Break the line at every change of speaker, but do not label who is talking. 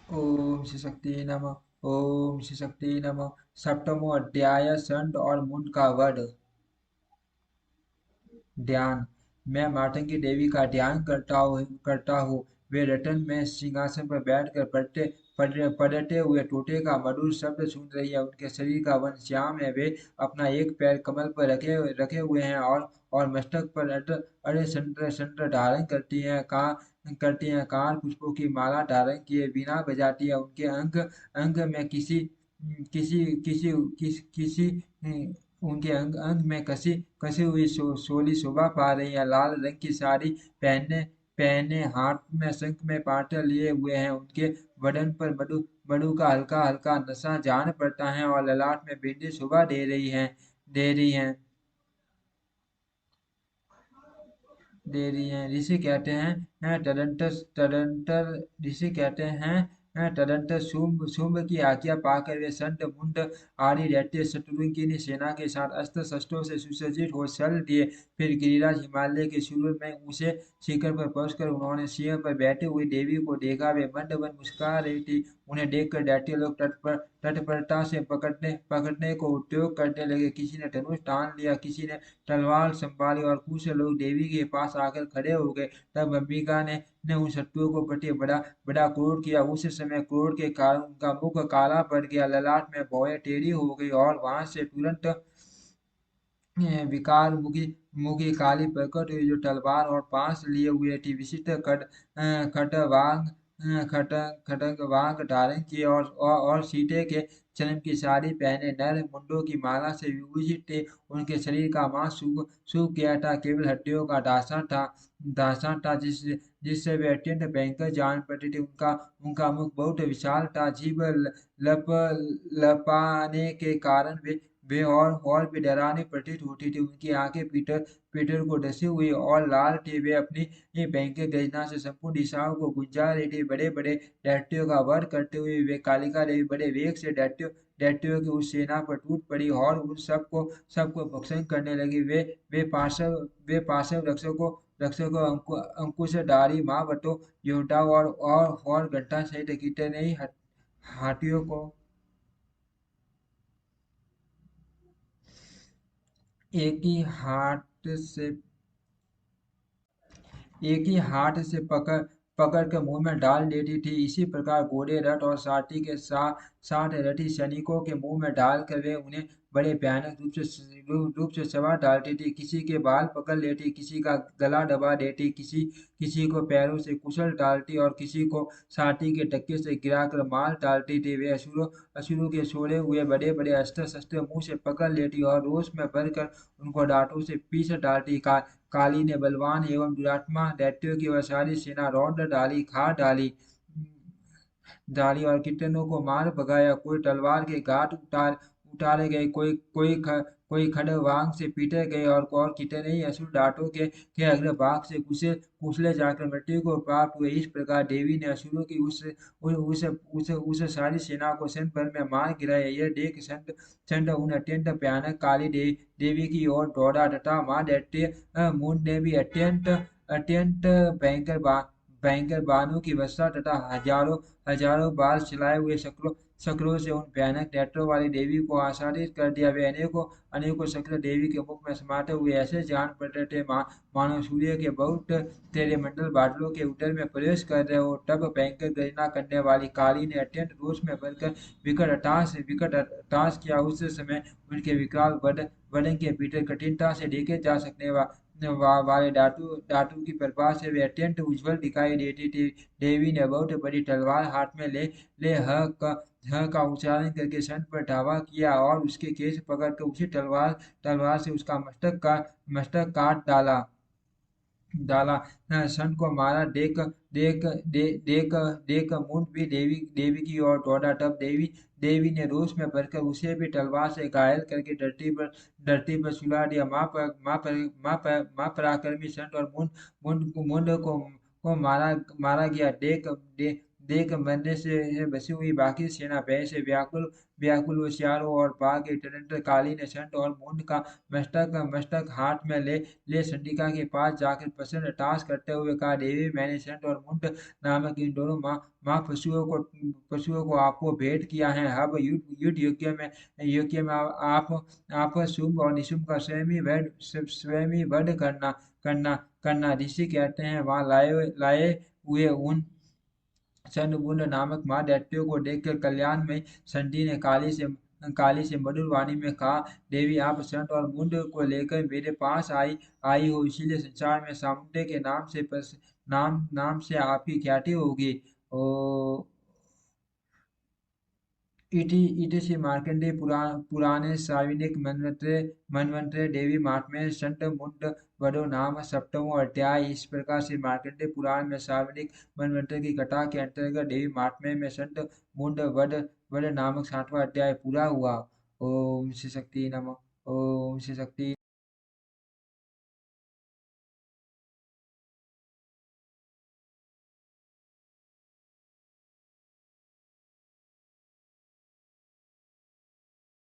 ओम श्री शक्ति नमः। ओम श्री शक्ति नमः। सप्तमो अध्याय संत और मुंड का वध। ध्यान। मैं मातंगी देवी का ध्यान करता हूँ। वे रतन में सिंहासन पर बैठकर पलटे हुए टोटे का मधुर शब्द सुन रही है। उनके शरीर का वर्ण श्याम है। वे अपना एक पैर कमल पर रखे हुए हैं और मस्तक पर अरे संतर संतर धारण करती हैं। कान पुष्पों की माला धारण किए बिना बजाती है। उनके अंग अंग में किसी किसी किसी किसी उनके अंग अंग में कसी कसी हुई सोली शोभा पा रही है। लाल रंग की साड़ी पहने पहने हाथ में शंख में पाटर लिए हुए हैं। उनके बदन पर मधु मधु का हल्का हल्का नशा जान पड़ता है और ललाट में बिंदी शोभा दे रही हैं। ऋषि कहते हैं तदंतर ऋषि कहते हैं तदंतर शुंभ शुंभ की आज्ञा पाकर वे संत मुंड आदि दैत्य शत्रुघ्न की सेना के साथ अस्त्र शस्त्रों से सुसज्जित हो चल दिए। फिर गिरिराज हिमालय के शुरू में ऊंचे शिखर पर पहुंचकर उन्होंने सिंह पर बैठी हुई देवी को देखा। वे मंद मंद मुस्कुरा रही थी। उन्हें देखकर दैत्य लोग तत्परता से पकड़ने को उद्योग करने लगे। किसी ने धनुष तान लिया, किसी ने तलवार संभाली और कुछ लोग देवी के पास आकर खड़े हो गए। तब अंबिका ने उन शत्रुओं को प्रति बड़ा बड़ा क्रोध किया। उस समय क्रोध के कारण उनका मुख काला पड़ गया, ललाट में भौहें टेढ़ी हो गई और वहां से तुरंत विकार मुखी मुखी काली प्रकट हुई, जो तलवार और पास लिए हुए थी। विशिष्ट खटवांग खटवांग धारण किए और सीते के चलन की साड़ी पहने नर मुंडों की माला से विभूषित थे। उनके शरीर का मांस सूख गया था, केवल हड्डियों का दासा था जिससे वे अत्यंत भयंकर जान पड़ते थे। उनका उनका मुख बहुत विशाल था। जीभ लप लपाने के कारण वे और भी डरावनी प्रतीत होती थी। उनकी आंखें पीटर पीटर को डसी हुई और लाल थी। वे अपनी ये भयंकर गर्जना से संपूर्ण दिशाओं को गुंजा रही थी। बड़े बड़े दैत्यों का वध करते हुए वे कालिका देवी बड़े वेग से दैत्यों की उस सेना पर टूट पड़ी और उन सबको भक्षण करने लगी। वे पार्श्व रक्षकों अंकुशधारी महावतों योद्धाओं और घंटा सहित कितने ही हाथियों को एक ही हाथ से एक ही हाथ से पकड़ कर मुंह में डाल देती थी। इसी प्रकार घोड़े रथ और सारथी के साथ रथी सैनिकों के मुंह में डालकर वे उन्हें बड़े भयानक रूप से चबा डालती थी। किसी के बाल पकड़ लेती, किसी का गला दबा देती, किसी किसी को पैरों से कुचल डालती और किसी को सारथी के धक्के से गिराकर मार डालती थी। वे असुरों के छोड़े हुए बड़े बड़े अस्त्र शस्त्र मुंह से पकड़ लेती और रोष में भरकर उनको दांतों से पीस डालती। काली ने बलवान एवं दुरात्मा दैत्यों की वह सारी सेना रौंद डाली, खा डाली और कितनों को मार भगाया। कोई तलवार के घाट उतारे गए, कोई खड़वांग से पीटे गए और कितने ही असुर दांतों के अग्रभाग से कुचले जाकर मृत्यु को प्राप्त हुए। इस प्रकार देवी ने असुरों की उस सारी सेना को क्षण भर में मार गिराया। यह देख संत उन अत्यंत भयानक काली देवी की ओर दौड़ा तथा माँ दैत्य मून ने भी अत्यंत अत्यंत भयंकर बाणों की वर्षा तथा हजारों हजारों बार चलाए हुए शक्रों से उन भयानक नेत्रों वाली देवी को आसादित कर दिया। वे अनेकों अनेकों शक्र देवी के मुख में समाते हुए ऐसे जान पड़ते थे मानो सूर्य के बहुत तेरे मंडल बादलों के उदर में प्रवेश कर रहे हो। तब भयंकर गर्जना करने वाली काली ने अत्यंत रोष में भरकर विकट अट्टहास किया। उस समय उनके विकराल वदन के भीतर कठिनता से देखे जा सकने वाले धातु की प्रभा से वे अत्यंत उज्जवल दिखाई देती थी। देवी ने बहुत बड़ी तलवार हाथ में ले ह का उच्चारण करके सन पर धावा किया और उसके केस पकड़कर उसी तलवार से उसका मस्तक काट डाला। सन को मारा देख मुंड भी देवी की ओर दौड़ा। तब देवी ने रोष में भरकर उसे भी तलवार से घायल करके धरती पर सुला दिया। माँ पराक्रमी संत और मुंड को मारा गया देख मरने से बसी हुई बाकी सेना भय से व्याकुल व्याकुल होशियारों और बाघ के टरंट काली ने संत और मुंड का मस्तक मस्तक हाथ में ले चंडिका के पास जाकर प्रसन्न टास करते हुए कहा, देवी मैंने संत और मुंड नामक इन दोनों माँ पशुओं को आपको भेंट किया है। अब युद्ध योग्य में आप शुंभ और निशुंभ का स्वयं ही वध करना करना। ऋषि कहते हैं वहां लाए हुए उन चंद्रबुंड नामक महादैत्यों को देखकर कल्याण में संधि ने काली से मधुर वाणी में कहा, देवी आप संत और मुंड को लेकर मेरे पास आई हो, इसीलिए संसार में सामुंडे के नाम से आपकी ख्याति होगी। ओ इति श्री मार्कंडेय पुराणे सार्वजनिक मनवंतरे देवी महात्म्य संत मुंड वडो नाम सप्तमो अध्याय। इस प्रकार से मार्कंडेय पुराण में सार्वजनिक मनवंतर की कथा के अंतर्गत देवी महात्म्य में संत मुंड वड नामक 7वां अध्याय पूरा हुआ। ओम श्री शक्ति नमः। ओम श्री शक्ति